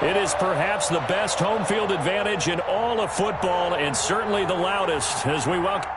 It is perhaps the best home field advantage in all of football and certainly the loudest as we welcome.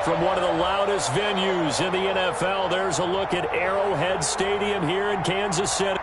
From one of the loudest venues in the NFL, there's a look at Arrowhead Stadium here in Kansas City.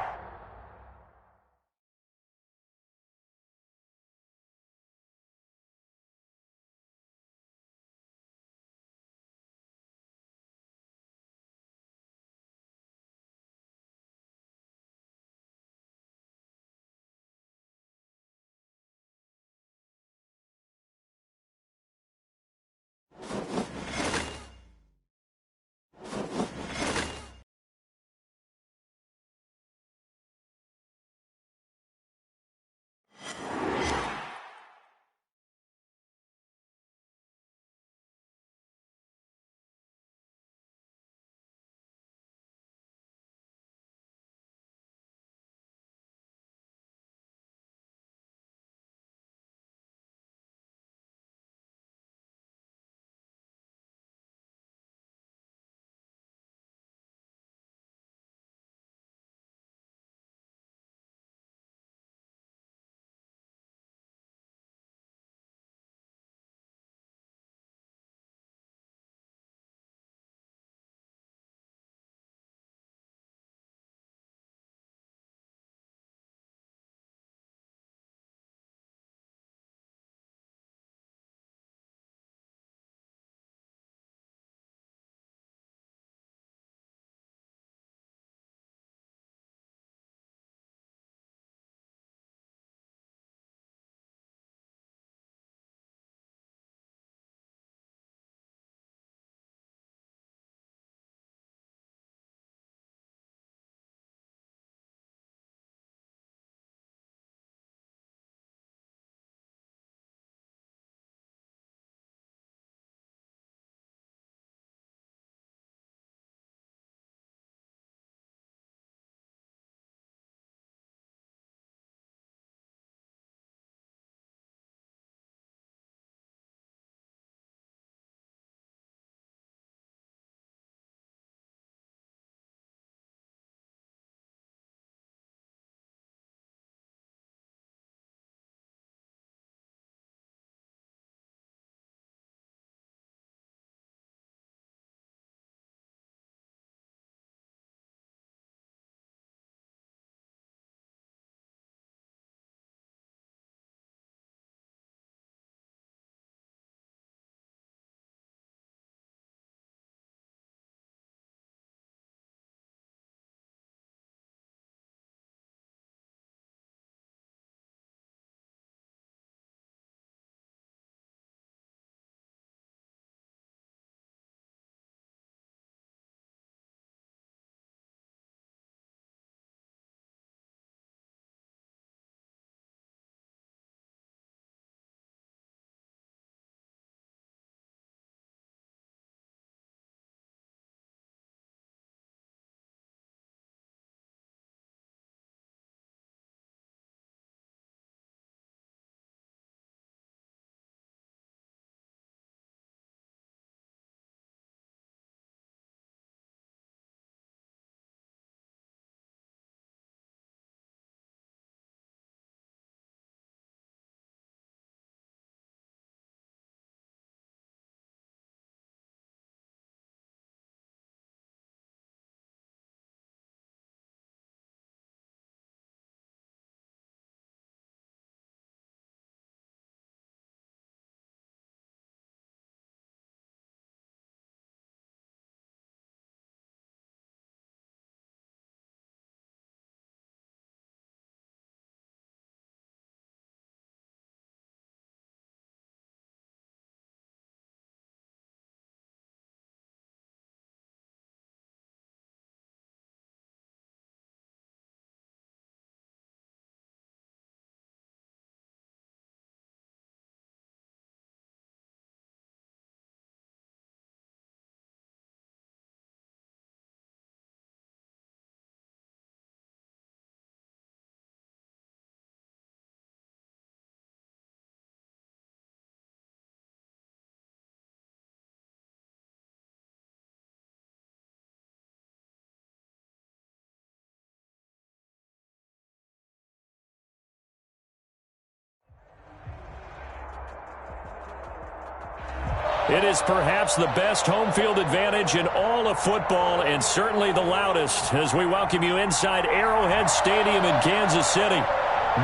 It is perhaps the best home field advantage in all of football, and certainly the loudest, as we welcome you inside Arrowhead Stadium in Kansas City.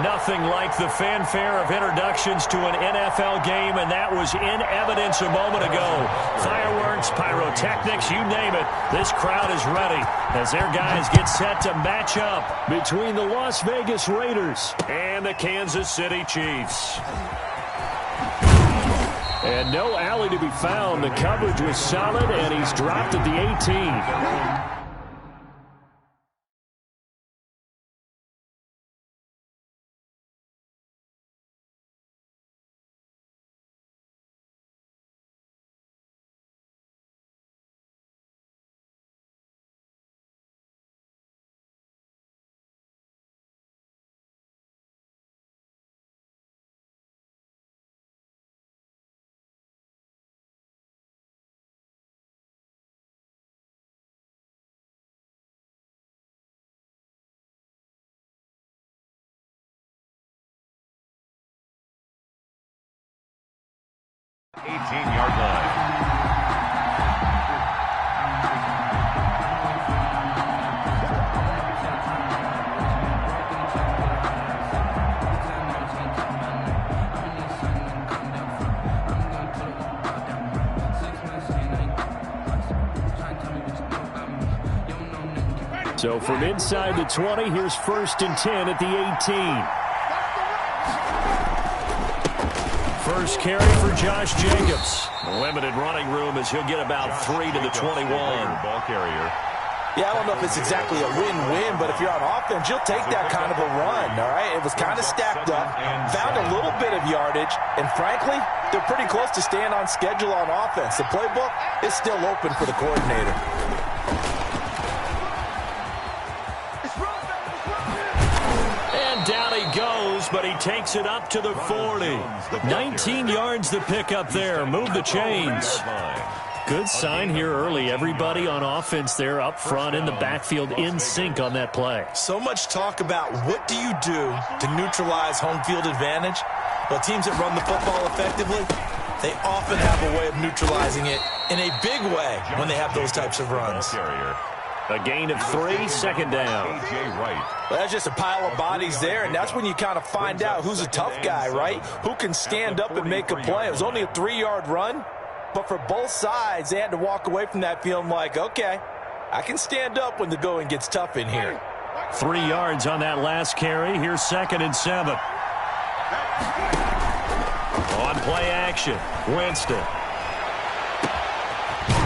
Nothing like the fanfare of introductions to an NFL game, and that was in evidence a moment ago. Fireworks, pyrotechnics, you name it. This crowd is ready as their guys get set to match up between the Las Vegas Raiders and the Kansas City Chiefs. And no alley to be found. The coverage was solid, and he's dropped at the 18. line. So from inside the 20, here's 1st and 10 at the 18. First carry for Josh Jacobs. Limited running room as he'll get about 3 to the 21. Ball carrier. Yeah, I don't know if it's exactly a win-win, but if you're on offense, you'll take that kind of a run, all right? It was kind of stacked up, found a little bit of yardage, and frankly, they're pretty close to staying on schedule on offense. The playbook is still open for the coordinator. Down he goes, but he takes it up to the 40. 19 yards to pick up there. Move the chains. Good sign here early. Everybody on offense there up front in the backfield in sync on that play. So much talk about what do you do to neutralize home field advantage? Well, teams that run the football effectively, they often have a way of neutralizing it in a big way when they have those types of runs. A gain of 3, 2nd down. Well, that's just a pile of bodies there, and that's when you kind of find out who's a tough guy, right? Who can stand up and make a play. It was only a 3-yard run, but for both sides, they had to walk away from that feeling like, okay, I can stand up when the going gets tough in here. 3 yards on that last carry. Here's 2nd and 7. On play action, Winston.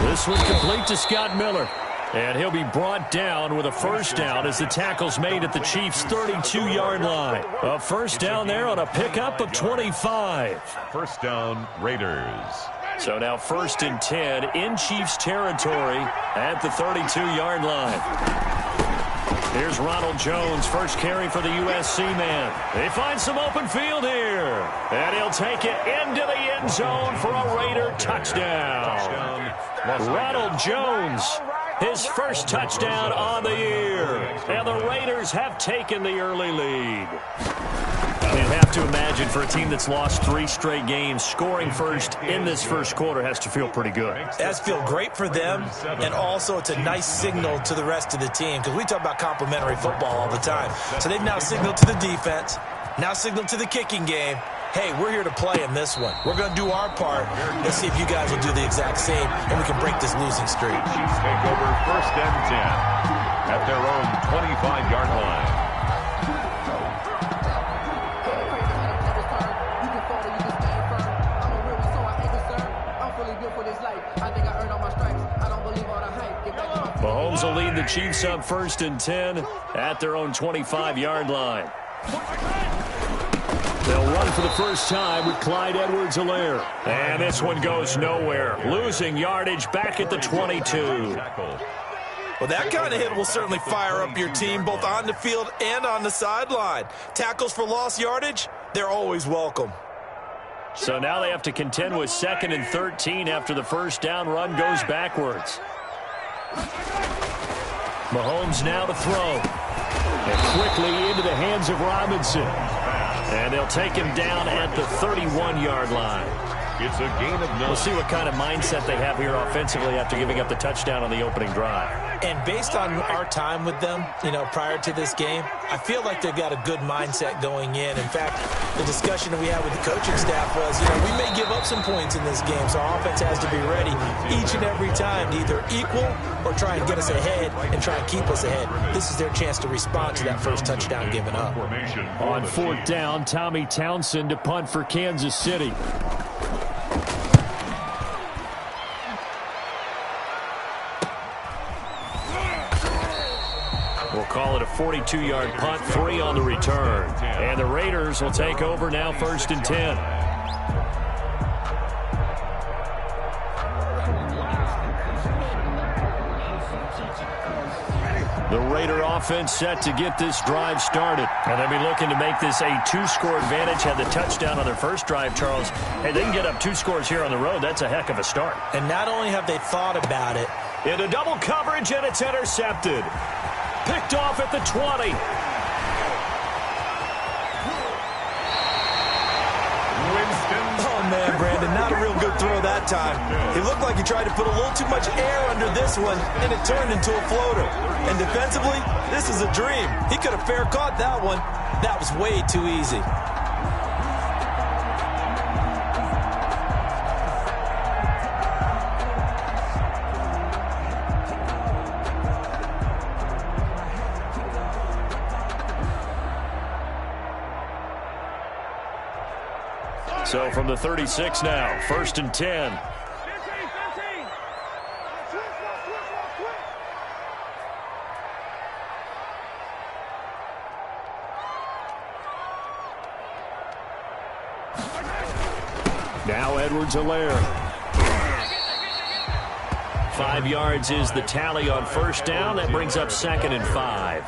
This one complete to Scott Miller. And he'll be brought down with a 1st down as the tackle's made at the Chiefs' 32-yard line. A 1st down there on a pickup of 25. 1st down, Raiders. So now 1st and 10 in Chiefs territory at the 32-yard line. Here's Ronald Jones, first carry for the USC man. They find some open field here. And he'll take it into the end zone for a Raider touchdown. Ronald Jones, his first touchdown on the year. And the Raiders have taken the early lead. You'd have to imagine for a team that's lost 3 straight games, scoring first in this first quarter has to feel pretty good. That's feel great for them, and also it's a nice signal to the rest of the team, because we talk about complementary football all the time. So they've now signaled to the defense, now signaled to the kicking game, hey, we're here to play in this one. We're going to do our part. Let's see if you guys will do the exact same, and we can break this losing streak. Chiefs take over 1st and 10 at their own 25-yard line. Mahomes will lead the Chiefs up 1st and 10 at their own 25-yard line. They'll run for the first time with Clyde Edwards-Helaire. And this one goes nowhere. Losing yardage back at the 22. Well, that kind of hit will certainly fire up your team both on the field and on the sideline. Tackles for lost yardage, they're always welcome. So now they have to contend with 2nd and 13 after the first down run goes backwards. Mahomes now to throw. And quickly into the hands of Robinson. And they'll take him down at the 31-yard line. It's a gain of 9. We'll see what kind of mindset they have here offensively after giving up the touchdown on the opening drive. And based on our time with them, prior to this game, I feel like they've got a good mindset going in. In fact, the discussion that we had with the coaching staff was, we may give up some points in this game, so our offense has to be ready each and every time to either equal or try and get us ahead and try and keep us ahead. This is their chance to respond to that first touchdown given up. On 4th down, Tommy Townsend to punt for Kansas City. We'll call it a 42-yard punt, 3 on the return. And the Raiders will take over now, 1st and 10. The Raider offense set to get this drive started. And they'll be looking to make this a 2-score advantage. Had the touchdown on their first drive, Charles. Hey, they can get up 2 scores here on the road. That's a heck of a start. And not only have they thought about it. Into double coverage, and it's intercepted. Picked off at the 20. Oh, man, Brandon, not a real good throw that time. It looked like he tried to put a little too much air under this one, and it turned into a floater. And defensively, this is a dream. He could have fair caught that one. That was way too easy. So from the 36 now, 1st and 10. Now Edwards-Helaire. 5 yards is the tally on 1st down. That brings up 2nd and 5.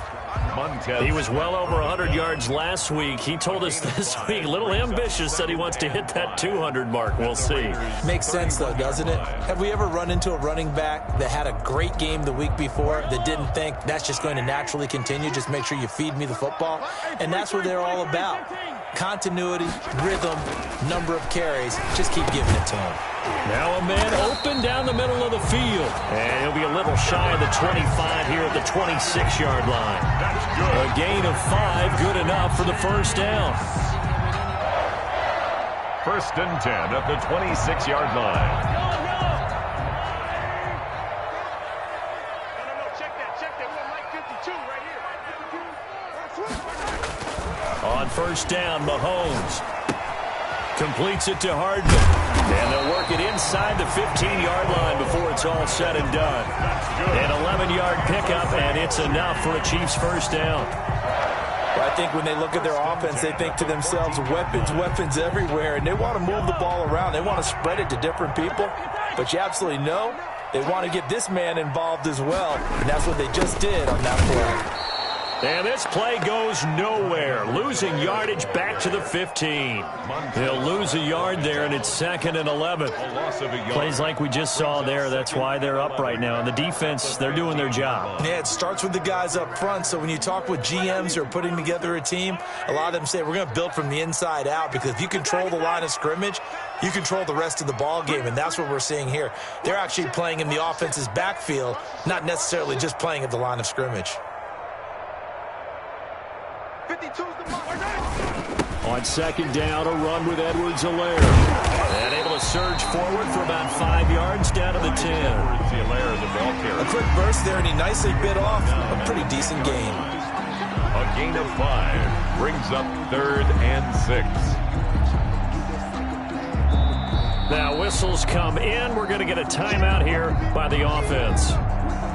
He was well over 100 yards last week. He told us this week, a little ambitious, said he wants to hit that 200 mark. We'll see. Makes sense, though, doesn't it? Have we ever run into a running back that had a great game the week before that didn't think that's just going to naturally continue? Just make sure you feed me the football. And that's what they're all about. Continuity, rhythm, number of carries. Just keep giving it to him. Now a man open down the middle of the field. And he'll be a little shy of the 25 here at the 26-yard line. A gain of 5, good enough for the 1st down. 1st and 10 at the 26-yard line. On 1st down, Mahomes completes it to Hardman. And they'll work it inside the 15-yard line before it's all said and done. An 11-yard pickup, and it's enough for a Chiefs 1st down. Well, I think when they look at their offense, they think to themselves, weapons everywhere, and they want to move the ball around. They want to spread it to different people. But you absolutely know they want to get this man involved as well, and that's what they just did on that play. And this play goes nowhere. Losing yardage back to the 15. He'll lose a yard there, and it's 2nd and 11. Plays like we just saw there. That's why they're up right now. And the defense, they're doing their job. Yeah, it starts with the guys up front. So when you talk with GMs who are putting together a team, a lot of them say, we're going to build from the inside out. Because if you control the line of scrimmage, you control the rest of the ball game. And that's what we're seeing here. They're actually playing in the offense's backfield, not necessarily just playing at the line of scrimmage. On 2nd down, a run with Edwards-Helaire. And able to surge forward for about 5 yards down to the 10. A quick burst there, and he nicely bit off a pretty decent gain. A gain of 5 brings up 3rd and 6. Now whistles come in. We're going to get a timeout here by the offense.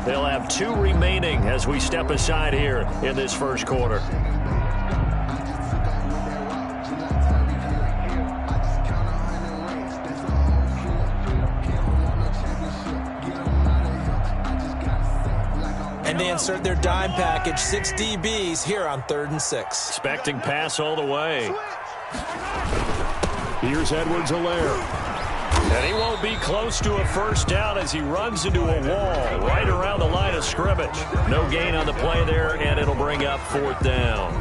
They'll have 2 remaining as we step aside here in this 1st quarter. And they insert their dime package, 6 DBs here on 3rd and 6. Expecting pass all the way. Here's Edwards-Helaire. And he won't be close to a 1st down as he runs into a wall right around the line of scrimmage. No gain on the play there, and it'll bring up 4th down.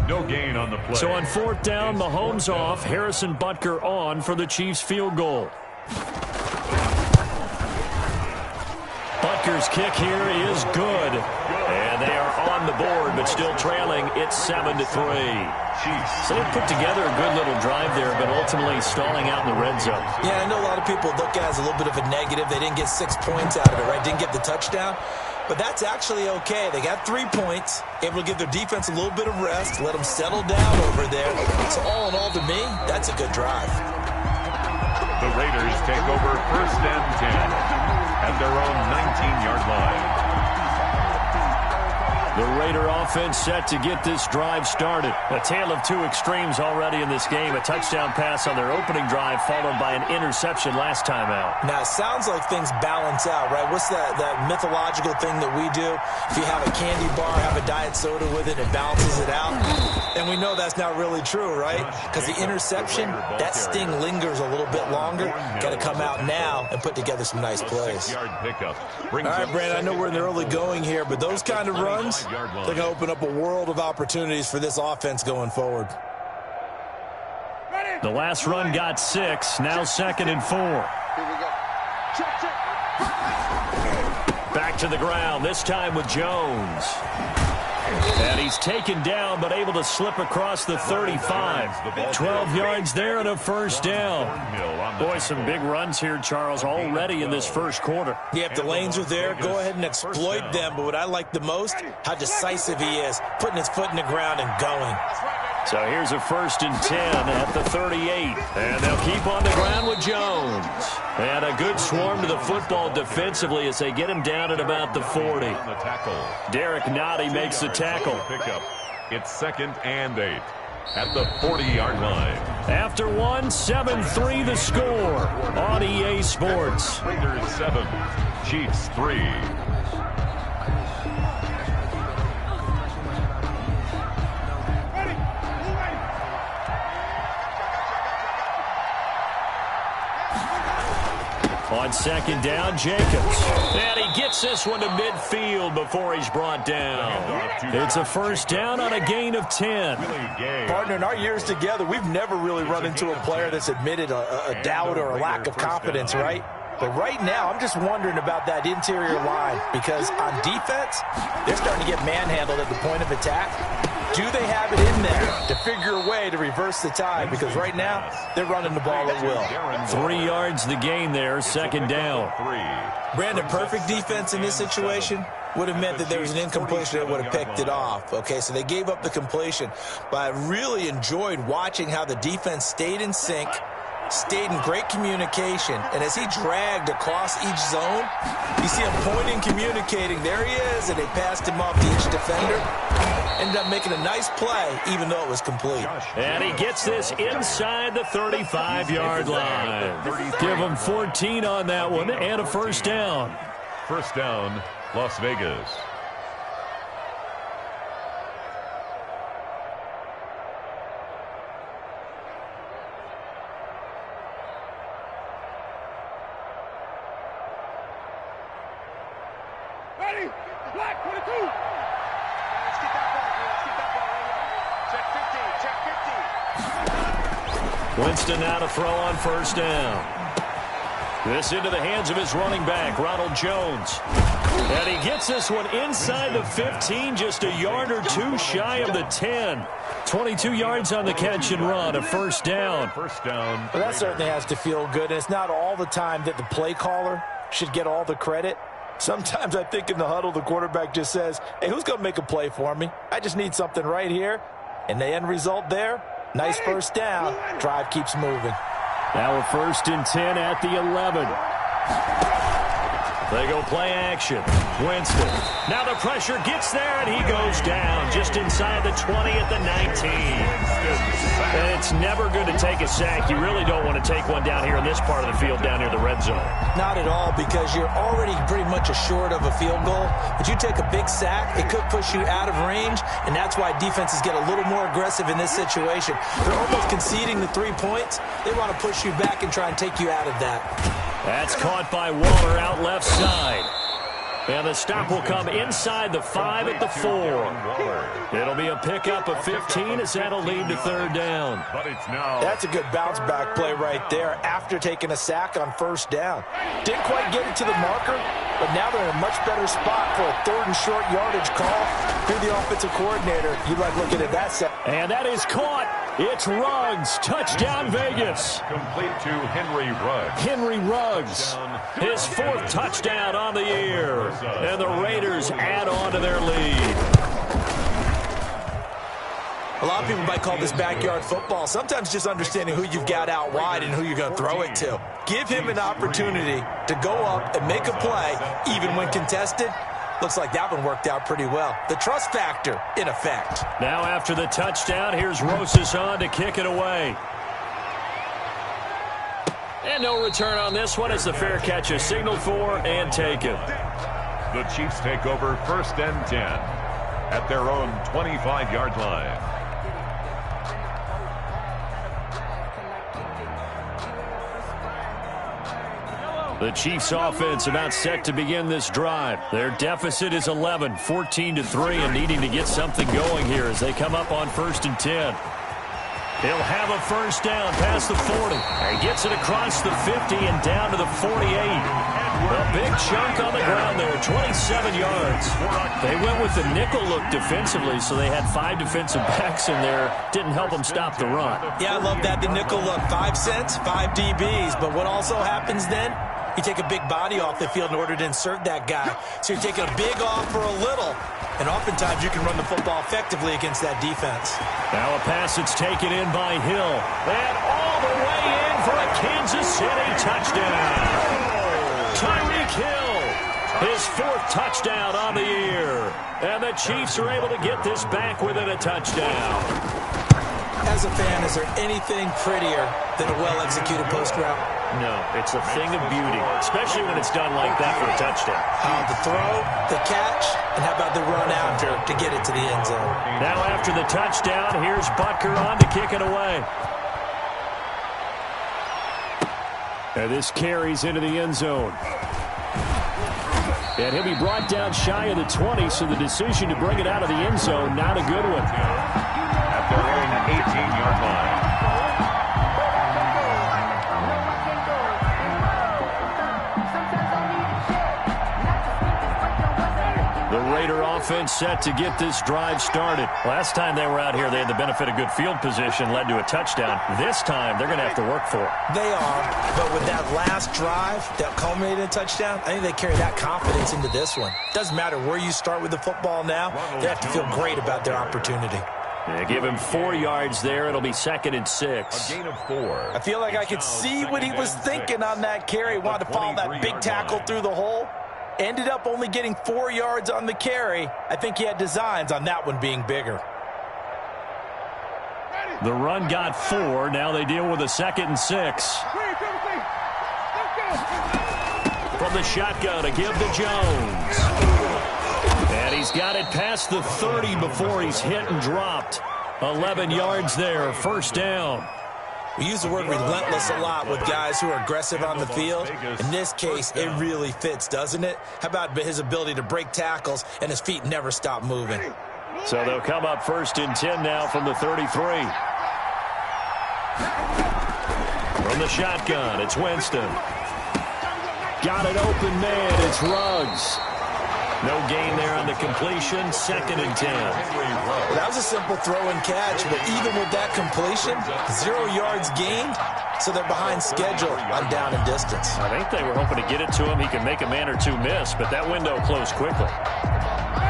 No gain on the play. So on 4th down, Mahomes off, Harrison Butker on for the Chiefs field goal. Butker's kick here is good. And they are on the board, but still trailing. It's 7-3. So they put together a good little drive there, but ultimately stalling out in the red zone. Yeah, I know a lot of people look at it as a little bit of a negative. They didn't get 6 points out of it, right? Didn't get the touchdown. But that's actually okay. They got 3 points, able to give their defense a little bit of rest, let them settle down over there. So all in all, to me, that's a good drive. The Raiders take over 1st and 10 at their own 19-yard line. The Raider offense set to get this drive started. A tale of two extremes already in this game. A touchdown pass on their opening drive followed by an interception last time out. Now, it sounds like things balance out, right? What's that mythological thing that we do? If you have a candy bar, have a diet soda with it, it balances it out. And we know that's not really true, right? Because the interception, that sting lingers a little bit longer. Got to come out now and put together some nice plays. All right, Brandon, I know we're in the early going here, but those kind of runs, they're going to open up a world of opportunities for this offense going forward. The last run got 6. Now 2nd and 4. Back to the ground, this time with Jones. And he's taken down, but able to slip across the 35. 12 yards there and a 1st down. Boy, some big runs here, Charles, already in this first quarter. Yeah, if the lanes are there, go ahead and exploit them. But what I like the most, how decisive he is, putting his foot in the ground and going. So here's a 1st and 10 at the 38. And they'll keep on the ground with Jones. And a good swarm to the football defensively as they get him down at about the 40. Derek Nottie makes the tackle. It's 2nd and 8 at the 40-yard line. After 1, 7-3 the score on EA Sports. Raiders 7, Chiefs 3. On 2nd down, Jacobs. And he gets this one to midfield before he's brought down. It's a 1st down on a gain of 10. Partner, in our years together, we've never really run into a player that's admitted a doubt or a lack of confidence, right? But right now, I'm just wondering about that interior line because on defense, they're starting to get manhandled at the point of attack. Do they have it in there to figure a way to reverse the tide? Because right now, they're running the ball at will. 3 yards the gain there, 2nd down. Brandon, perfect defense in this situation would have meant that there was an incompletion that would have picked it off. Okay, so they gave up the completion. But I really enjoyed watching how the defense stayed in sync, stayed in great communication, and as he dragged across each zone, you see him pointing, communicating. There he is, and they passed him off to each defender. Ended up making a nice play, even though it was complete. And he gets this inside the 35-yard line. Give him 14 on that one and a 1st down. 1st down, Las Vegas. Ready? Black 22. Let's get that ball, man. Let's get that ball right here. Check 15. Check 15. Winston now to throw on 1st down. This into the hands of his running back, Ronald Jones. And he gets this one inside the 15, just a yard or 2 shy of the 10. 22 yards on the catch and run, a 1st down. 1st down. Well, that certainly has to feel good. And it's not all the time that the play caller should get all the credit. Sometimes I think in the huddle, the quarterback just says, hey, who's going to make a play for me? I just need something right here. And the end result there, nice 1st down. Drive keeps moving. Now a 1st and 10 at the 11. They go play action. Winston. Now the pressure gets there, and he goes down just inside the 20 at the 19. And it's never good to take a sack. You really don't want to take one down here in this part of the field down near the red zone. Not at all, because you're already pretty much assured of a field goal. But you take a big sack, it could push you out of range, and that's why defenses get a little more aggressive in this situation. They're almost conceding the 3 points. They want to push you back and try and take you out of that. That's caught by Waller out left side. And the stop will come inside the 5 at the 4. It'll be a pickup of 15 as that'll lead to third down. But it's now. That's a good bounce back play right there after taking a sack on first down. Didn't quite get it to the marker, but now they're in a much better spot for a third and short yardage call. If you're the offensive coordinator, you like looking at that set. And that is caught. It's Ruggs. Touchdown, Vegas. Complete to Henry Ruggs. Henry Ruggs, his 4th touchdown on the year. And the Raiders add on to their lead. A lot of people might call this backyard football. Sometimes just understanding who you've got out wide and who you're going to throw it to. Give him an opportunity to go up and make a play, even when contested. Looks like that one worked out pretty well. The trust factor in effect. Now after the touchdown, here's Rosas on to kick it away. And no return on this one as the fair catch is signaled for and taken. The Chiefs take over 1st and 10 at their own 25-yard line. The Chiefs offense about set to begin this drive. Their deficit is 11, 14-3, and needing to get something going here as they come up on 1st and 10. He'll have a first down past the 40. He gets it across the 50 and down to the 48. A big chunk on the ground there, 27 yards. They went with the nickel look defensively, so they had 5 defensive backs in there. Didn't help them stop the run. Yeah, I love that, the nickel look. 5 cents, 5 DBs. But what also happens then? You take a big body off the field in order to insert that guy. So you're taking a big off for a little. And oftentimes you can run the football effectively against that defense. Now a pass that's taken in by Hill. And all the way in for a Kansas City touchdown. Tyreek Hill, his 4th touchdown on the year. And the Chiefs are able to get this back within a touchdown. As a fan, is there anything prettier than a well-executed post route? No, it's a thing of beauty, especially when it's done like that for a touchdown. The throw, the catch, and how about the run after to get it to the end zone? Now after the touchdown, here's Butker on to kick it away. And this carries into the end zone. And he'll be brought down shy of the 20, so the decision to bring it out of the end zone, not a good one. At their own 18-yard line. The Raider offense set to get this drive started. Last time they were out here, they had the benefit of good field position, led to a touchdown. This time, they're going to have to work for it. They are, but with that last drive that culminated in a touchdown, I think they carry that confidence into this one. Doesn't matter where you start with the football now, they have to feel great about their opportunity. Yeah, give him 4 yards there. It'll be 2nd and 6. A gain of 4. I feel like I could see what he was thinking on that carry. Wanted to follow that big tackle through the hole. Ended up only getting 4 yards on the carry. I think he had designs on that one being bigger. The run got 4. Now they deal with a 2nd and 6. From the shotgun to give to Jones. And he's got it past the 30 before he's hit and dropped. 11 yards there, first down. We use the word relentless a lot with guys who are aggressive on the field. In this case, it really fits, doesn't it? How about his ability to break tackles and his feet never stop moving? So they'll come up 1st and 10 now from the 33. From the shotgun, it's Winston. Got it open, man, it's Ruggs. No gain there on the completion, 2nd and 10. Well, that was a simple throw and catch, but even with that completion, 0 yards gained, so they're behind schedule on down and distance. I think they were hoping to get it to him. He could make a man or two miss, but that window closed quickly.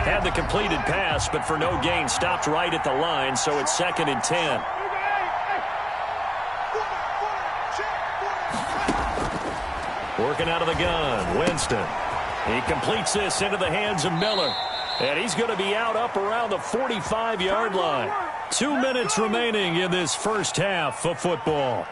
Had the completed pass, but for no gain, stopped right at the line, so it's 2nd and 10. Working out of the gun, Winston. He completes this into the hands of Miller. And he's going to be out up around the 45-yard line. 2 minutes remaining in this first half of football.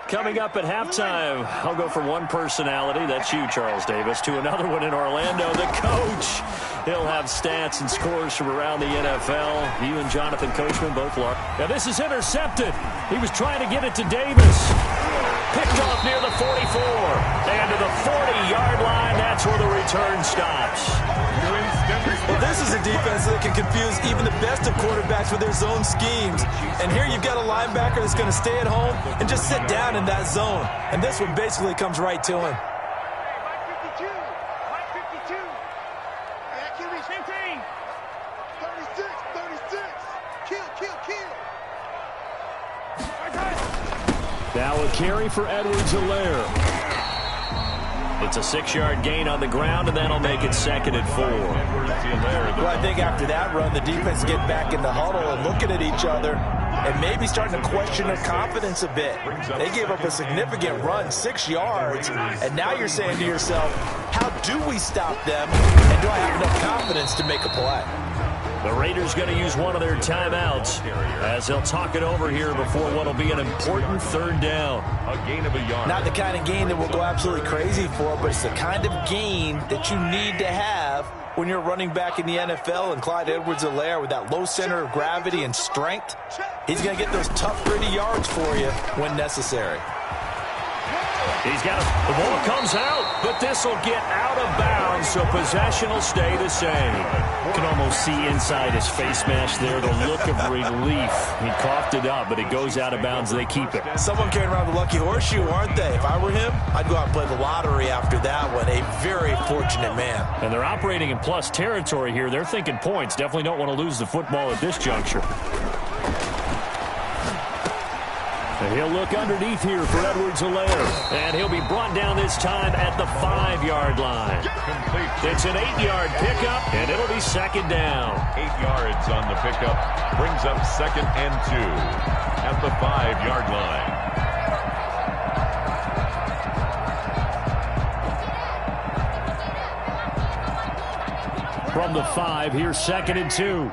Coming up at halftime, I'll go from one personality, that's you, Charles Davis, to another one in Orlando, the coach. He'll have stats and scores from around the NFL. You and Jonathan Coachman both lost. Now this is intercepted. He was trying to get it to Davis. Picked off near the 44. And to the 40-yard line, that's where the return stops. Well, this is a defense that can confuse even the best of quarterbacks with their zone schemes. And here you've got a linebacker that's going to stay at home and just sit down in that zone. And this one basically comes right to him. Now a carry for Edwards-Helaire. It's a 6-yard gain on the ground, and that'll make it 2nd and 4. Well, I think after that run, the defense get back in the huddle and looking at each other and maybe starting to question their confidence a bit. They gave up a significant run, 6 yards, and now you're saying to yourself, how do we stop them, and do I have enough confidence to make a play? The Raiders going to use one of their timeouts as they'll talk it over here before what will be an important 3rd down. A gain of a yard. Not the kind of gain that we'll go absolutely crazy for, but it's the kind of gain that you need to have when you're running back in the NFL. And Clyde Edwards-Helaire, with that low center of gravity and strength, he's going to get those tough, gritty yards for you when necessary. He's got it. The ball comes out, but this will get out of bounds, so possession will stay the same. You can almost see inside his face mask there the look of relief. He coughed it up, but it goes out of bounds. They keep it. Someone carrying around the lucky horseshoe, aren't they? If I were him, I'd go out and play the lottery after that one. A very fortunate man. And they're operating in plus territory here. They're thinking points. Definitely don't want to lose the football at this juncture. And he'll look underneath here for Edwards-Helaire. And he'll be brought down this time at the 5-yard line. It's an 8-yard pickup, and it'll be 2nd down. 8 yards on the pickup. Brings up 2nd and 2 at the 5-yard line. From the 5, here's 2nd and 2.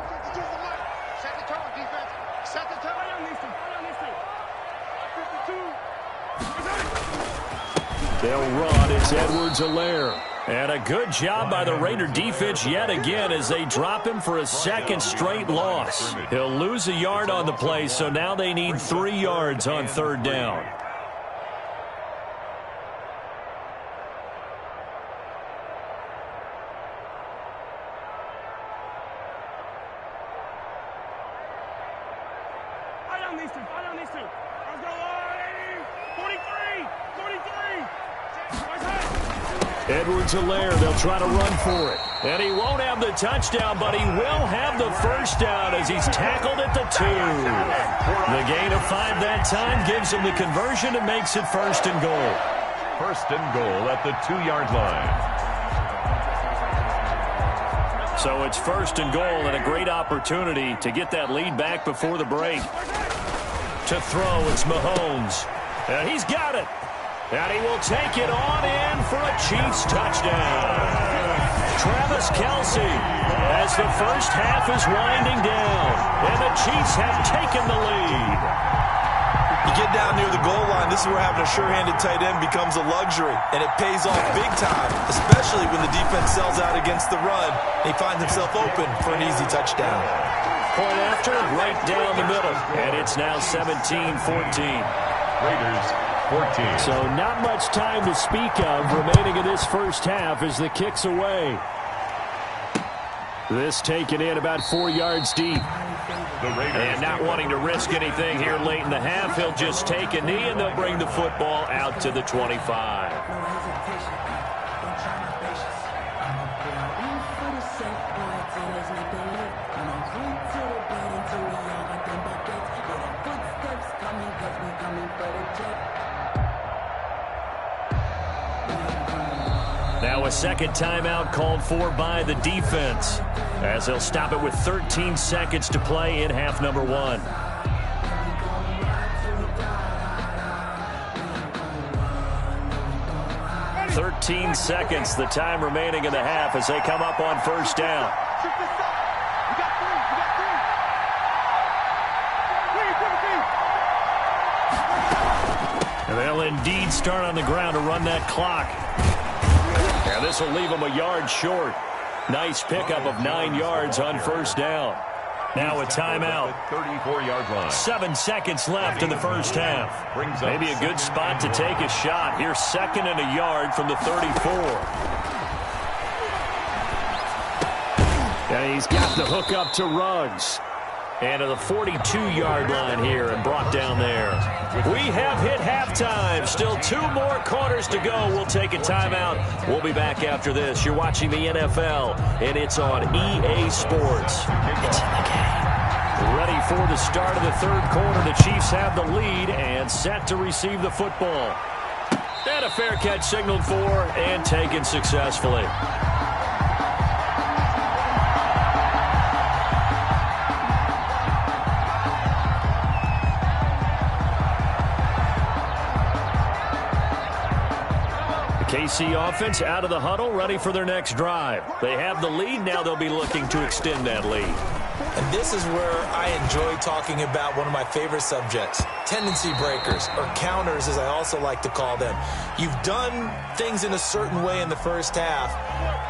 They'll run. It's Edwards-Helaire. And a good job by the Raider defense yet again as they drop him for a 2nd straight loss. He'll lose a yard on the play, so now they need 3 yards on 3rd down. Edwards-Helaire, they'll try to run for it. And he won't have the touchdown, but he will have the 1st down as he's tackled at the 2. The gain of 5 that time gives him the conversion and makes it 1st and goal. 1st and goal at the 2-yard line. So it's 1st and goal and a great opportunity to get that lead back before the break. To throw, it's Mahomes. And he's got it. And he will take it on in for a Chiefs touchdown. Travis Kelce as the first half is winding down. And the Chiefs have taken the lead. You get down near the goal line, this is where having a sure-handed tight end becomes a luxury. And it pays off big time, especially when the defense sells out against the run. And he finds himself open for an easy touchdown. Point after, right down the middle. And it's now 17-14. Raiders 14. So not much time to speak of remaining in this first half as the kick's away. This taken in about 4 yards deep. And not wanting to risk anything here late in the half, he'll just take a knee and they'll bring the football out to the 25. Now a 2nd timeout called for by the defense as they'll stop it with 13 seconds to play in half number 1. "13 seconds, the time remaining in the half as they come up on 1st down. And they'll indeed start on the ground to run that clock. And this will leave them a yard short. Nice pickup of 9 yards on 1st down. Now a timeout. 34-yard line. 7 seconds left in the first half. Maybe a good spot to take a shot. Here's 2nd and a yard from the 34. And he's got the hook up to Ruggs. And to the 42-yard line here and brought down there. We have hit halftime. Still 2 more quarters to go. We'll take a timeout. We'll be back after this. You're watching the NFL, and it's on EA Sports. It's in the game. Ready for the start of the 3rd quarter. The Chiefs have the lead and set to receive the football. And a fair catch signaled for and taken successfully. KC offense out of the huddle, ready for their next drive. They have the lead. Now they'll be looking to extend that lead. And this is where I enjoy talking about one of my favorite subjects, tendency breakers, or counters as I also like to call them. You've done things in a certain way in the first half,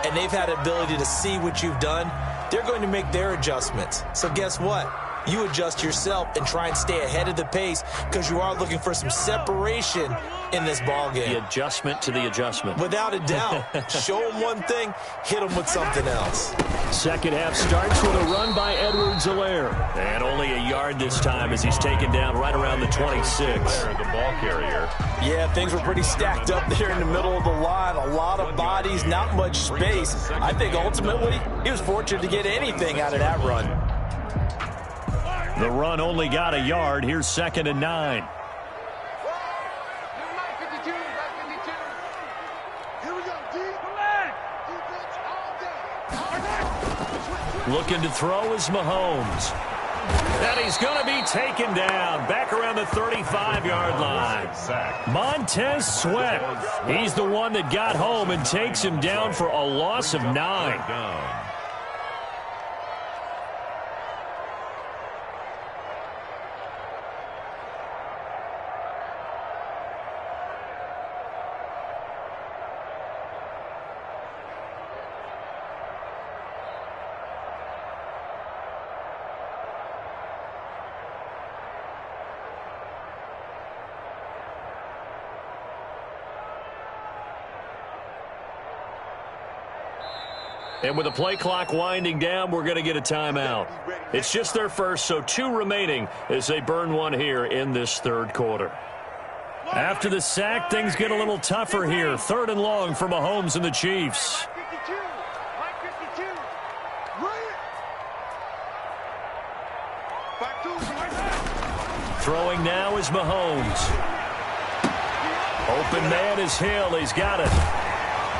and they've had the ability to see what you've done. They're going to make their adjustments. So guess what? You adjust yourself and try and stay ahead of the pace because you are looking for some separation in this ball game. The adjustment to the adjustment. Without a doubt. Show them one thing, hit them with something else. Second half starts with a run by Edwards-Helaire. And only a yard this time as he's taken down right around the 26. The ball carrier. Yeah, things were pretty stacked up there in the middle of the line. A lot of bodies, not much space. I think ultimately he was fortunate to get anything out of that run. The run only got a yard. Here's 2nd and 9. Looking to throw is Mahomes. And he's going to be taken down back around the 35-yard line. Montez Sweat. He's the one that got home and takes him down for a loss of 9. And with the play clock winding down, we're going to get a timeout. It's just their first, so 2 remaining as they burn one here in this 3rd quarter. After the sack, things get a little tougher here. 3rd and long for Mahomes and the Chiefs. Throwing now is Mahomes. Open man is Hill. He's got it.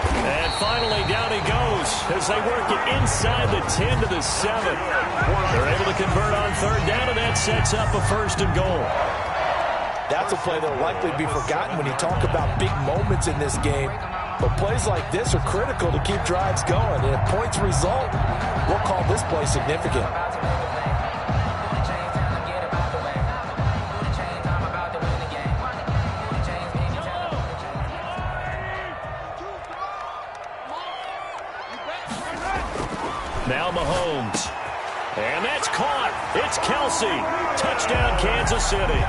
And finally, down he goes as they work it inside the 10 to the 7. They're able to convert on 3rd down, and that sets up a 1st and goal. That's a play that will likely be forgotten when you talk about big moments in this game. But plays like this are critical to keep drives going. And if points result, we'll call this play significant. Now Mahomes. And that's caught. It's Kelsey. Touchdown, Kansas City.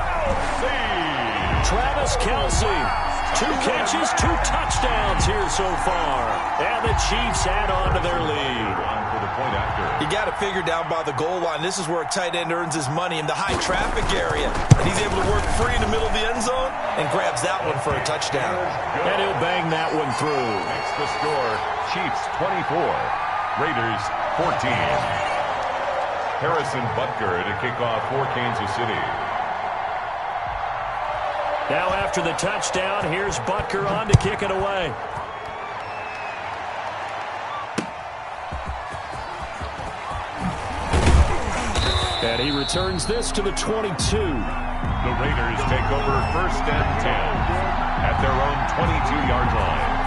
Travis Kelsey. 2 catches, 2 touchdowns here so far. And the Chiefs add on to their lead. You got to figure down by the goal line. This is where a tight end earns his money in the high traffic area. And he's able to work free in the middle of the end zone and grabs that one for a touchdown. And he'll bang that one through. Makes the score Chiefs 24, Raiders 14. Harrison Butker to kick off for Kansas City. Now after the touchdown, here's Butker on to kick it away. And he returns this to the 22. The Raiders take over 1st and 10 at their own 22-yard line.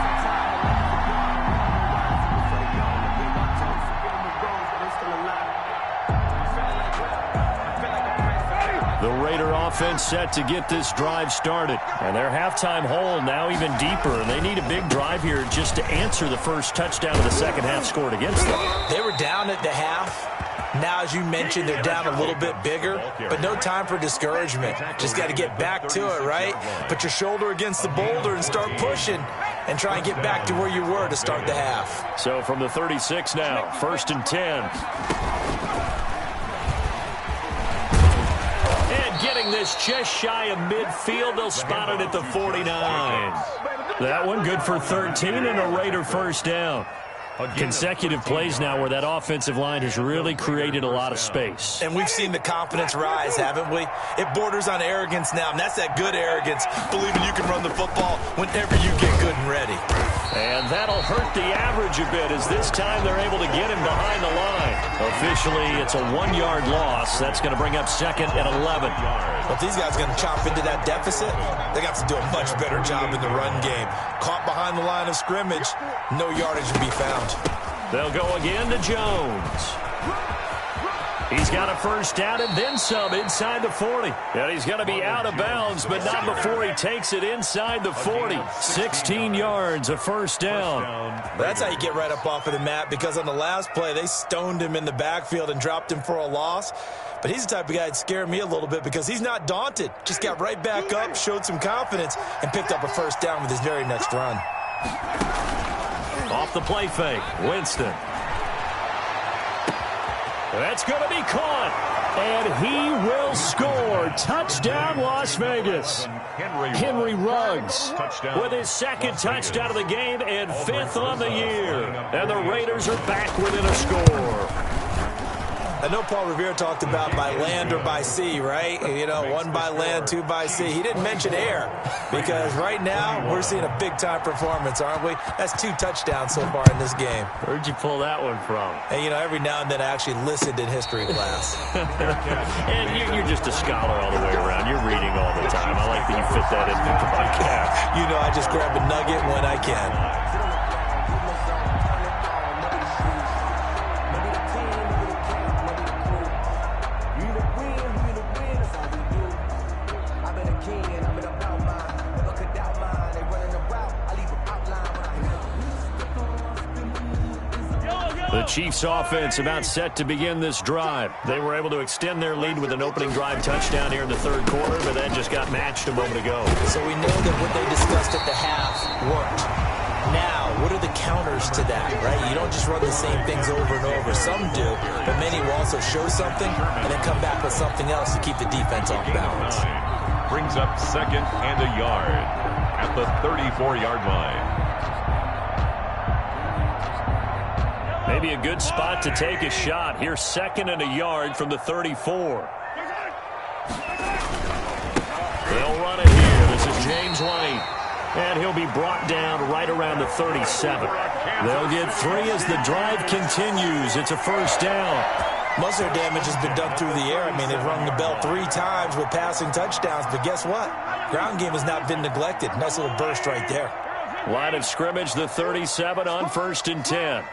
The Raider offense set to get this drive started. And their halftime hole now even deeper. And they need a big drive here just to answer the first touchdown of the second half scored against them. They were down at the half. Now, as you mentioned, they're down a little bit bigger, but no time for discouragement. Just got to get back to it, right? Put your shoulder against the boulder and start pushing and try and get back to where you were to start the half. So from the 36 now, 1st and 10. And getting this just shy of midfield, they'll spot it at the 49. That one good for 13 and a Raider first down. Consecutive plays now where that offensive line has really created a lot of space. And we've seen the confidence rise, haven't we? It borders on arrogance now, and that's that good arrogance, believing you can run the football whenever you get good and ready. And that'll hurt the average a bit as this time they're able to get him behind the line. Officially, it's a 1-yard loss. That's going to bring up 2nd and 11. But if these guys are going to chop into that deficit, they got to do a much better job in the run game. Caught behind the line of scrimmage, no yardage to be found. They'll go again to Jones. He's got a first down and then some inside the 40. And he's going to be out of bounds, but not before he takes it inside the 40. 16 yards, a first down. That's how you get right up off of the mat, because on the last play, they stoned him in the backfield and dropped him for a loss. But he's the type of guy that scared me a little bit because he's not daunted. Just got right back up, showed some confidence, and picked up a first down with his very next run. Off the play fake, Winston. That's going to be caught, and he will score. Touchdown, Las Vegas. Henry Ruggs with his 2nd touchdown of the game and 5th on the year. And the Raiders are back within a score. I know Paul Revere talked about by land or by sea, right? You know, 1 by land, 2 by sea. He didn't mention air because right now we're seeing a big-time performance, aren't we? That's 2 touchdowns so far in this game. Where'd you pull that one from? And, you know, every now and then I actually listened in history class. And you're just a scholar all the way around. You're reading all the time. I like that you fit that into the podcast. You know, I just grab a nugget when I can. The Chiefs offense about set to begin this drive. They were able to extend their lead with an opening drive touchdown here in the 3rd quarter, but that just got matched a moment ago. So we know that what they discussed at the half worked. Now, what are the counters to that, right? You don't just run the same things over and over. Some do, but many will also show something and then come back with something else to keep the defense off balance. Brings up 2nd and a yard at the 34-yard line. Maybe a good spot to take a shot. Here's 2nd and a yard from the 34. They'll run it here. This is James White. And he'll be brought down right around the 37. They'll get 3 as the drive continues. It's a first down. Most of their damage has been done through the air. I mean, they've rung the bell 3 times with passing touchdowns. But guess what? Ground game has not been neglected. Nice little burst right there. Line of scrimmage, the 37 on 1st and 10.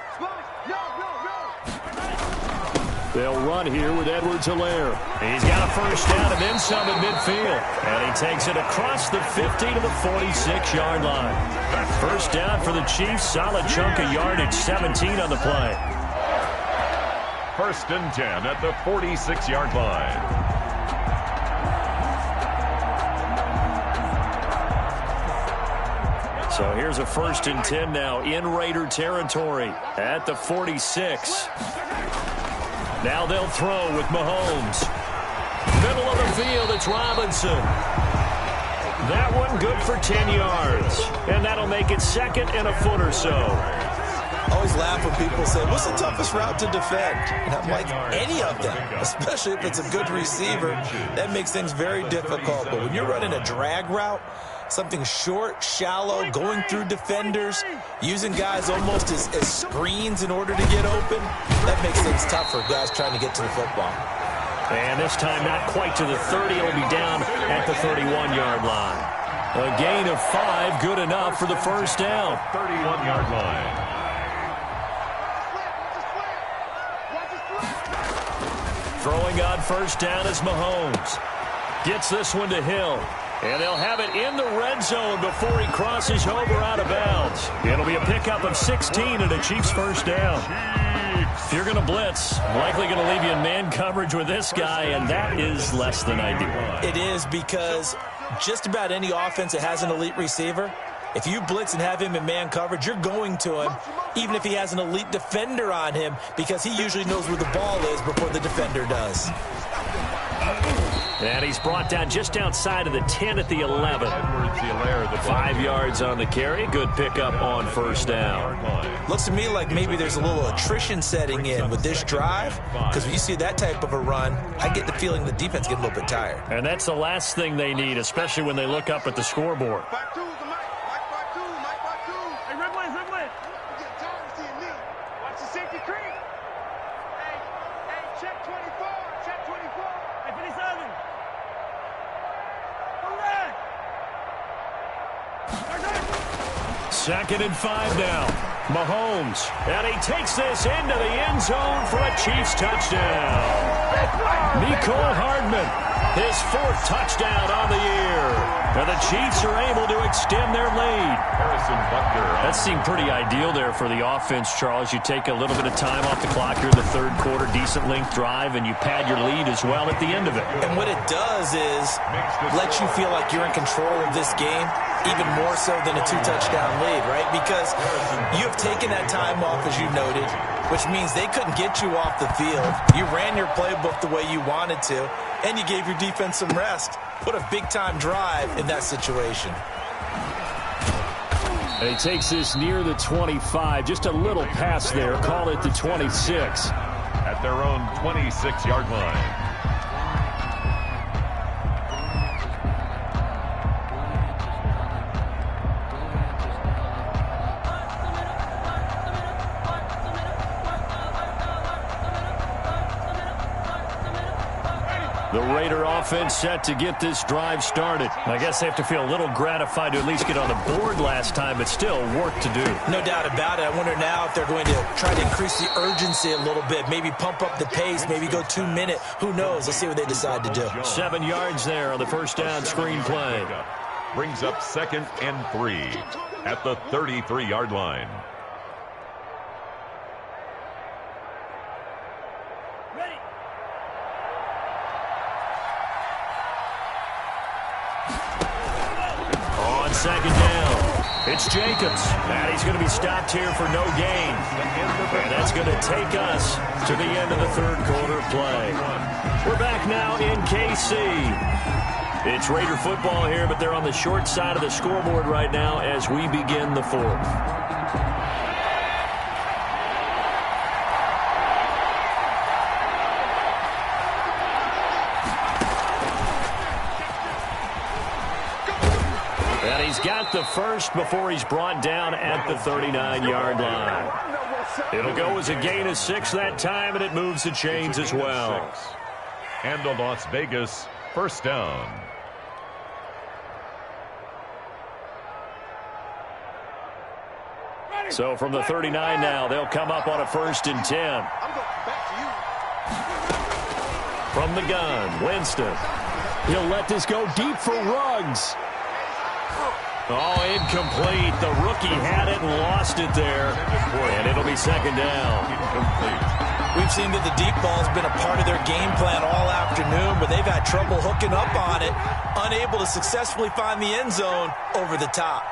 They'll run here with Edwards-Helaire. He's got a first down and then some at midfield. And he takes it across the 50 to the 46-yard line. First down for the Chiefs. Solid chunk of yardage, 17 on the play. 1st and 10 at the 46-yard line. So here's a 1st and 10 now in Raider territory at the 46. Now they'll throw with Mahomes. Middle of the field, it's Robinson. That one good for 10 yards. And that'll make it 2nd and a foot or so. I always laugh when people say, what's the toughest route to defend? And I'm like, any of them, especially if it's a good receiver. That makes things very difficult. But when you're running a drag route, something short, shallow, going through defenders, using guys almost as screens in order to get open, that makes things tough for guys trying to get to the football. And this time not quite to the 30. It'll be down at the 31-yard line. A gain of 5, good enough for the first down. 31-yard line. Throwing on first down is Mahomes. Gets this one to Hill. And they'll have it in the red zone before he crosses over out of bounds. It'll be a pickup of 16 and a Chiefs first down. If you're going to blitz, likely going to leave you in man coverage with this guy, and that is less than ideal. It is, because just about any offense that has an elite receiver, if you blitz and have him in man coverage, you're going to him, even if he has an elite defender on him, because he usually knows where the ball is before the defender does. And he's brought down just outside of the 10 at the 11. 5 yards on the carry. Good pickup on first down. Looks to me like maybe there's a little attrition setting in with this drive, because when you see that type of a run, I get the feeling the defense gets a little bit tired. And that's the last thing they need, especially when they look up at the scoreboard. Watch the safety creep. Hey, check 24. Check 24. Hey, 57. Come back. 2nd and 5 now. Mahomes. And he takes this into the end zone for a Chiefs touchdown. Mecole Hardman, his 4th touchdown on the year. And the Chiefs are able to extend their lead. That seemed pretty ideal there for the offense, Charles. You take a little bit of time off the clock here in the 3rd quarter, decent length drive, and you pad your lead as well at the end of it. And what it does is let you feel like you're in control of this game, even more so than a 2-touchdown lead, right? Because you have taken that time off, as you noted, which means they couldn't get you off the field. You ran your playbook the way you wanted to, and you gave your defense some rest. Put a big-time drive in that situation. And he takes this near the 25. Just a little pass there. Call it the 26. At their own 26-yard line. The Raider offense set to get this drive started. I guess they have to feel a little gratified to at least get on the board last time, but still work to do. No doubt about it. I wonder now if they're going to try to increase the urgency a little bit, maybe pump up the pace, maybe go 2-minute. Who knows? Let's see what they decide to do. 7 yards there on the first down screen play. Brings up 2nd and 3 at the 33-yard line. Second down. It's Jacobs. And he's going to be stopped here for no gain. And that's going to take us to the end of the 3rd quarter play. We're back now in KC. It's Raider football here, but they're on the short side of the scoreboard right now as we begin the 4th. He's got the first before he's brought down at the 39-yard line. It'll go as a gain of 6 that time, and it moves the chains as well. And a Las Vegas first down. So from the 39 now, they'll come up on a 1st and 10. From the gun, Winston. He'll let this go deep for Ruggs. Oh, incomplete. The rookie had it and lost it there. And it'll be 2nd down. We've seen that the deep ball's been a part of their game plan all afternoon, but they've had trouble hooking up on it, unable to successfully find the end zone over the top.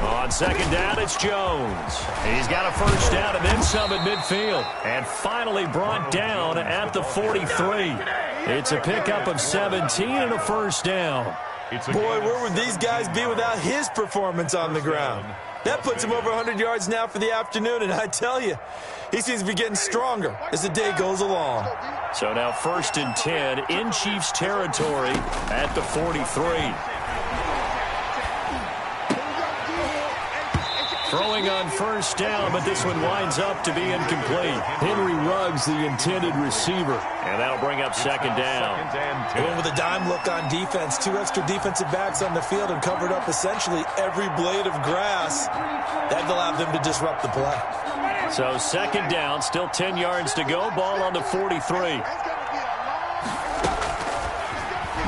On 2nd down, it's Jones. He's got a first down and then some at midfield. And finally brought down at the 43. It's a pickup of 17 and a first down. Boy, where would these guys be without his performance on the ground? That puts him over 100 yards now for the afternoon, and I tell you, he seems to be getting stronger as the day goes along. So now 1st and 10 in Chiefs territory at the 43. Throwing on first down, but this one winds up to be incomplete. Henry Ruggs, the intended receiver. And that'll bring up 2nd down. Going with a dime look on defense. 2 extra defensive backs on the field and covered up essentially every blade of grass. That allowed them to disrupt the play. So 2nd down, still 10 yards to go. Ball on the 43.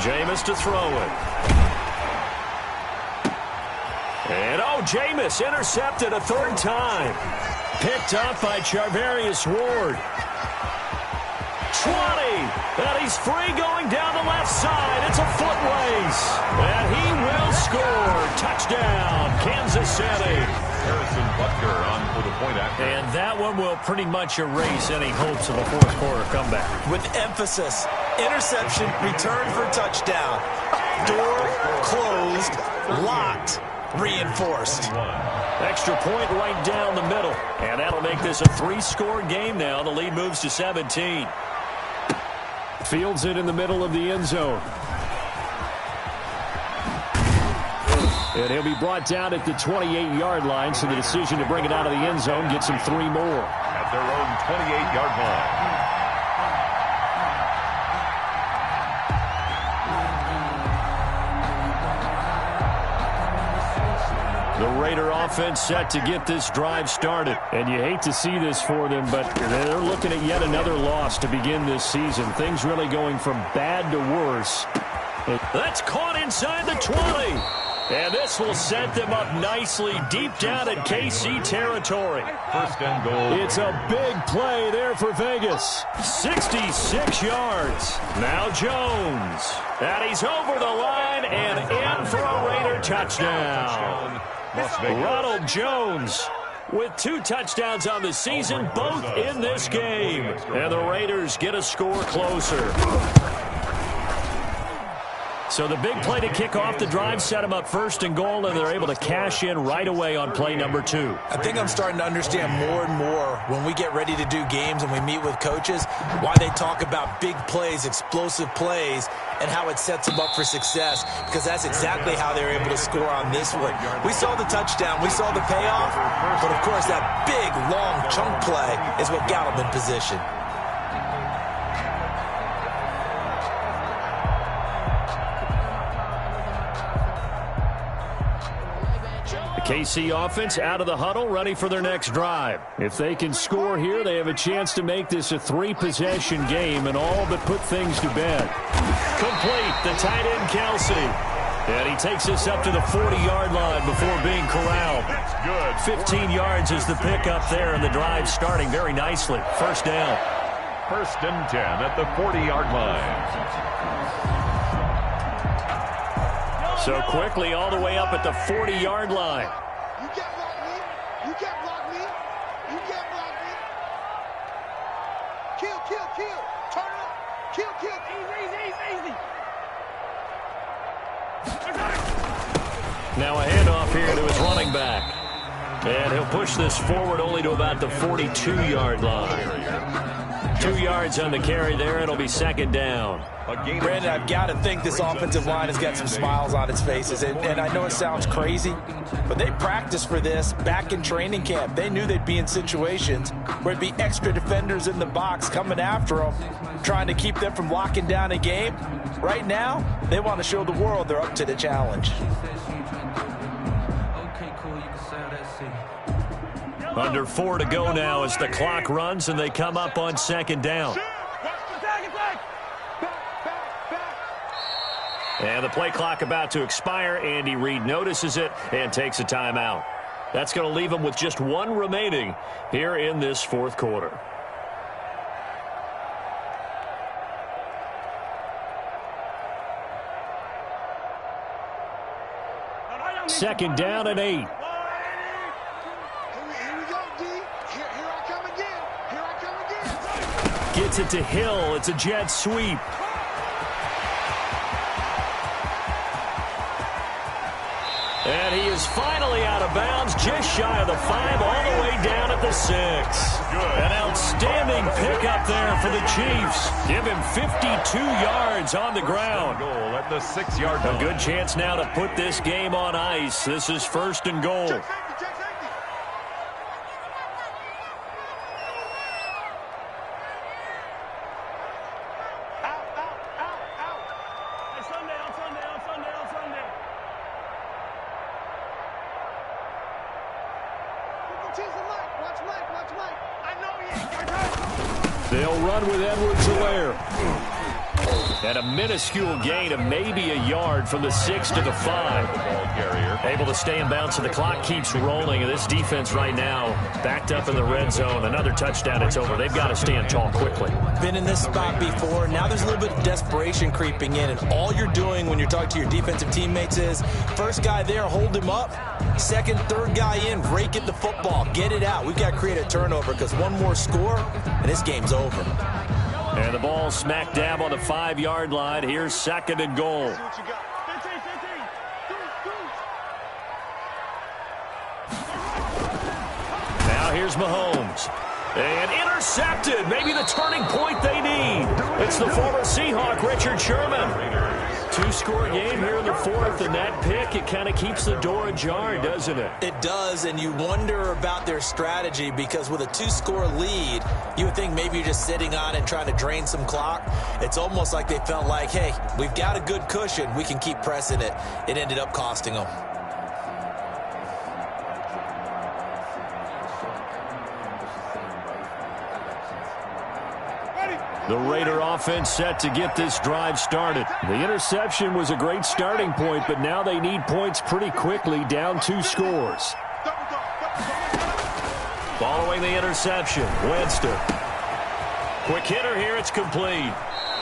Jameis to throw it. And, Jameis intercepted a 3rd time. Picked up by Charvarius Ward. 20, and he's free going down the left side. It's a foot race, and he will score. Touchdown, Kansas City. Harrison Butker on for the point after. And that one will pretty much erase any hopes of a fourth quarter comeback. With emphasis, interception, return for touchdown. Door closed, locked, reinforced. Extra point right down the middle, and that'll make this a 3-score game now. The lead moves to 17. Fields it in the middle of the end zone. And he'll be brought down at the 28-yard line, so the decision to bring it out of the end zone gets him 3 more. At their own 28-yard line. The Raider offense set to get this drive started. And you hate to see this for them, but they're looking at yet another loss to begin this season. Things really going from bad to worse. That's caught inside the 20. And this will set them up nicely deep down in KC territory. First and goal. It's a big play there for Vegas. 66 yards. Now Jones. And he's over the line and in for a Raider touchdown. Ronald Jones with 2 touchdowns on the season, both in this game. And the Raiders get a score closer. So the big play to kick off the drive set them up first and goal, and they're able to cash in right away on play number 2. I think I'm starting to understand more and more when we get ready to do games and we meet with coaches why they talk about big plays, explosive plays, and how it sets them up for success, because that's exactly how they were able to score on this one. We saw the touchdown, we saw the payoff, but of course that big, long chunk play is what got them in position. KC offense out of the huddle, ready for their next drive. If they can score here, they have a chance to make this a 3-possession game and all but put things to bed. Complete, the tight end Kelsey. And he takes us up to the 40-yard line before being corralled. That's good. 15 yards is the pickup there, and the drive starting very nicely. First down. First and 10 at the 40-yard line. So quickly all the way up at the 40-yard line. You can't block me. You can't block me. You can't block me. Kill, kill, kill. Turn up. Kill, kill. Easy. Now a handoff here to his running back. And he'll push this forward only to about the 42-yard line. 2 yards on the carry there. It'll be second down. Brandon, I've got to think this offensive line has got some smiles on its faces. And I know it sounds crazy, but they practiced for this back in training camp. They knew they'd be in situations where it'd be extra defenders in the box coming after them, trying to keep them from locking down a game. Right now, they want to show the world they're up to the challenge. Under 4 to go now as the clock runs and they come up on second down. And the play clock about to expire. Andy Reid notices it and takes a timeout. That's going to leave him with just 1 remaining here in this fourth quarter. Second down and 8. Gets it to Hill. It's a jet sweep. And he is finally out of bounds, just shy of the 5, all the way down at the 6. An outstanding pickup there for the Chiefs. Give him 52 yards on the ground. Goal at the 6-yard line. A good chance now to put this game on ice. This is first and goal. They'll run with Edwards-Helaire. And a minuscule gain of maybe a yard from the 6 to the 5. Able to stay in bounds, so the clock keeps rolling. And this defense right now backed up in the red zone. Another touchdown, it's over. They've got to stand tall quickly. Been in this spot before. Now there's a little bit of desperation creeping in. And all you're doing when you're talking to your defensive teammates is, first guy there, hold him up. Second, third guy in, rake at the football. Get it out. We've got to create a turnover because one more score, and this game's over. And the ball smack dab on the 5-yard line. Here's 2nd and goal. Now here's Mahomes. And intercepted. Maybe the turning point they need. It's the former Seahawk, Richard Sherman. 2-score game here in the 4th, and that pick, it kind of keeps the door ajar, doesn't it? It does, and you wonder about their strategy because with a 2-score lead, you would think maybe you're just sitting on it and trying to drain some clock. It's almost like they felt like, hey, we've got a good cushion. We can keep pressing it. It ended up costing them. The Raider offense set to get this drive started. The interception was a great starting point, but now they need points pretty quickly, down 2 scores. Following the interception, Winston. Quick hitter here, it's complete.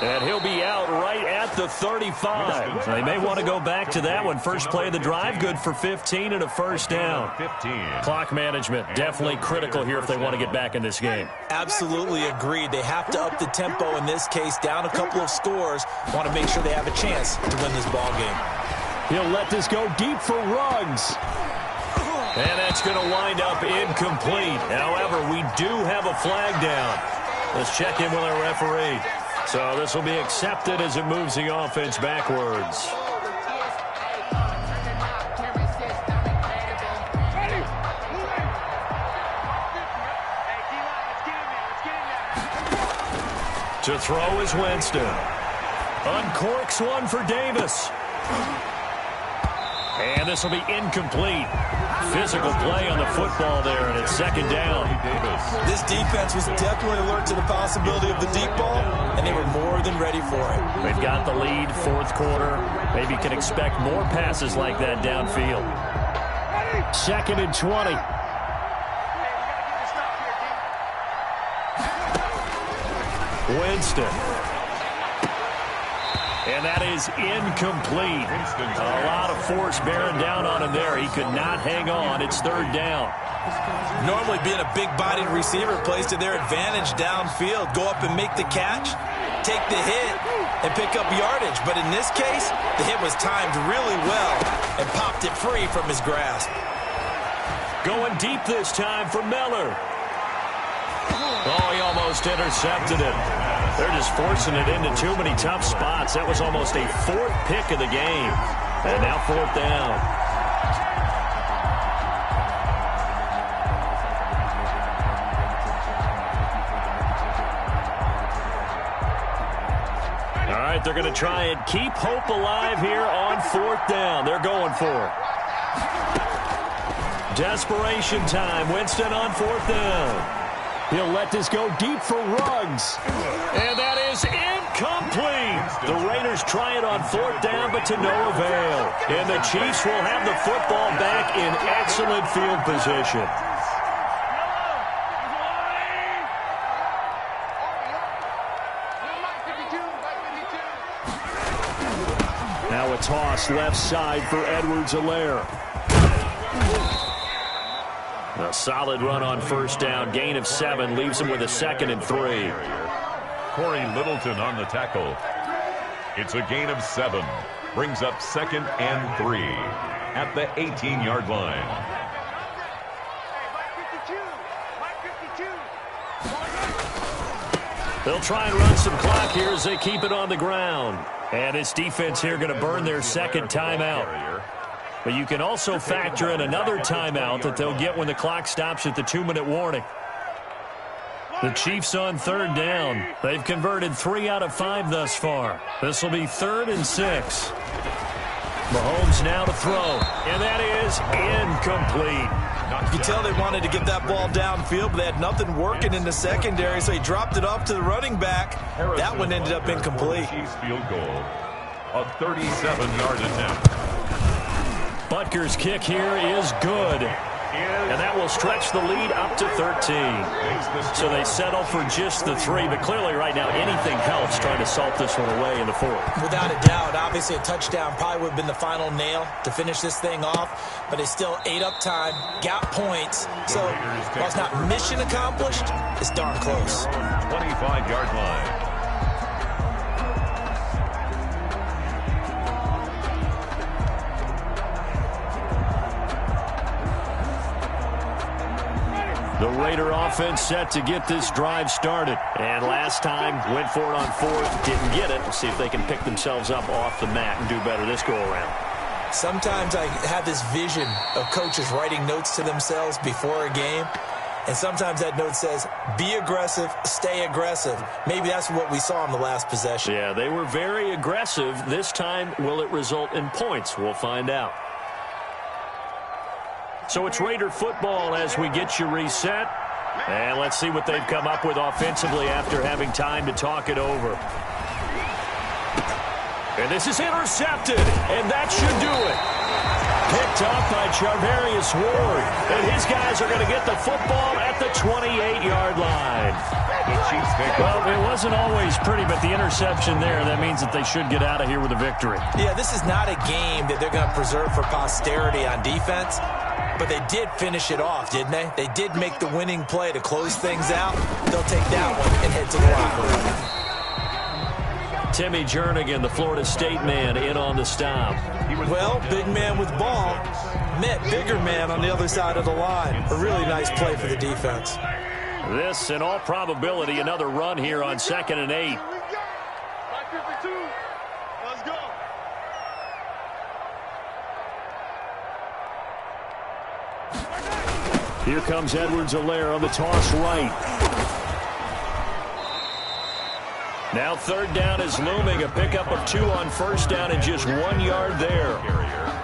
And he'll be out right at the 35. They may want to go back to that one. First play of the drive, good for 15 and a first down. 15. Clock management, definitely critical here if they want to get back in this game. Absolutely agreed. They have to up the tempo in this case, down a couple of scores. Want to make sure they have a chance to win this ball game. He'll let this go deep for Ruggs. And that's going to wind up incomplete. However, we do have a flag down. Let's check in with our referee. So this will be accepted as it moves the offense backwards. To throw is Winston. Uncorks one for Davis. And this will be incomplete. Physical play on the football there, and it's 2nd down. This defense was definitely alert to the possibility of the deep ball, and they were more than ready for it. They've got the lead, 4th quarter. Maybe can expect more passes like that downfield. 2nd and 20. Winston. And that is incomplete. A lot of force bearing down on him there. He could not hang on. It's 3rd down. Normally being a big-bodied receiver plays to their advantage downfield. Go up and make the catch, take the hit, and pick up yardage. But in this case, the hit was timed really well and popped it free from his grasp. Going deep this time for Miller. Oh, he almost intercepted it. They're just forcing it into too many tough spots. That was almost a 4th pick of the game. And now 4th down. All right, they're going to try and keep hope alive here on 4th down. They're going for it. Desperation time. Winston on 4th down. He'll let this go deep for Ruggs. And that is incomplete. The Raiders try it on 4th down, but to no avail. And the Chiefs will have the football back in excellent field position. Now a toss left side for Edwards-Helaire. A solid run on 1st down. Gain of 7 leaves him with a 2nd and 3. Corey Littleton on the tackle. It's a gain of 7. Brings up 2nd and 3 at the 18-yard line. They'll try and run some clock here as they keep it on the ground. And this defense here going to burn their 2nd timeout. But you can also factor in another timeout that they'll get when the clock stops at the 2-minute warning. The Chiefs on 3rd down. They've converted 3 out of 5 thus far. This will be 3rd and 6. Mahomes now to throw. And that is incomplete. You can tell they wanted to get that ball downfield, but they had nothing working in the secondary, so he dropped it off to the running back. That one ended up incomplete. Chiefs field goal. A 37-yard attempt. Butker's kick here is good. And that will stretch the lead up to 13. So they settle for just the 3, but clearly right now anything helps trying to salt this one away in the 4th. Without a doubt, obviously a touchdown probably would have been the final nail to finish this thing off, but it's still ate up time, got points. So while it's not mission accomplished, it's darn close. 25-yard line. The Raider offense set to get this drive started. And last time, went for it on 4th, didn't get it. We'll see if they can pick themselves up off the mat and do better this go-around. Sometimes I have this vision of coaches writing notes to themselves before a game. And sometimes that note says, be aggressive, stay aggressive. Maybe that's what we saw in the last possession. Yeah, they were very aggressive. This time, will it result in points? We'll find out. So it's Raider football as we get you reset. And let's see what they've come up with offensively after having time to talk it over. And this is intercepted, and that should do it. Picked off by Charvarius Ward. And his guys are going to get the football at the 28-yard line. Well, it wasn't always pretty, but the interception there, that means that they should get out of here with a victory. Yeah, this is not a game that they're going to preserve for posterity on defense. But they did finish it off, didn't they? They did make the winning play to close things out. They'll take that one and head to the locker room. Timmy Jernigan, the Florida State man, in on the stop. Well, big man with ball met bigger man on the other side of the line. A really nice play for the defense. This, in all probability, another run here on 2nd and 8. Let's go. Here comes Edwards-Helaire on the toss right. Now 3rd down is looming. A pickup of 2 on 1st down and just 1 yard there.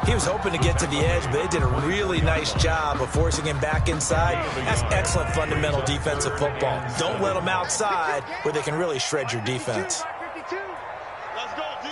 He was hoping to get to the edge, but they did a really nice job of forcing him back inside. That's excellent fundamental defensive football. Don't let them outside where they can really shred your defense. 52. Let's go, D.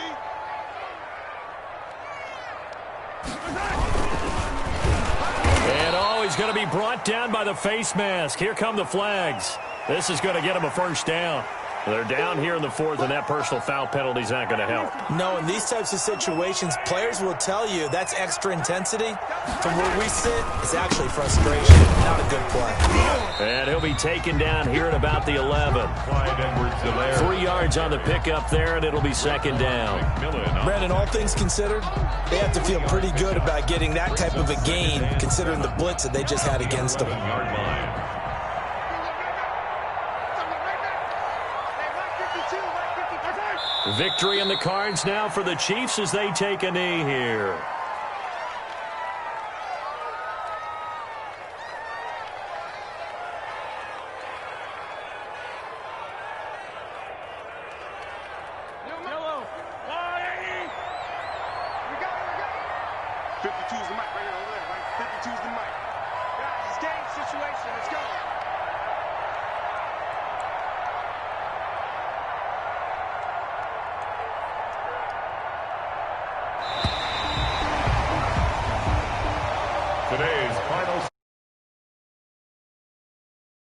And he's going to be brought down by the face mask. Here come the flags. This is going to get him a 1st down. They're down here in the 4th, and that personal foul penalty is not going to help. No, in these types of situations, players will tell you that's extra intensity. From where we sit, it's actually frustration. Not a good play. And he'll be taken down here at about the 11. 3 yards on the pickup there, and it'll be 2nd down. Brandon, all things considered, they have to feel pretty good about getting that type of a gain, considering the blitz that they just had against them. Victory in the cards now for the Chiefs as they take a knee here.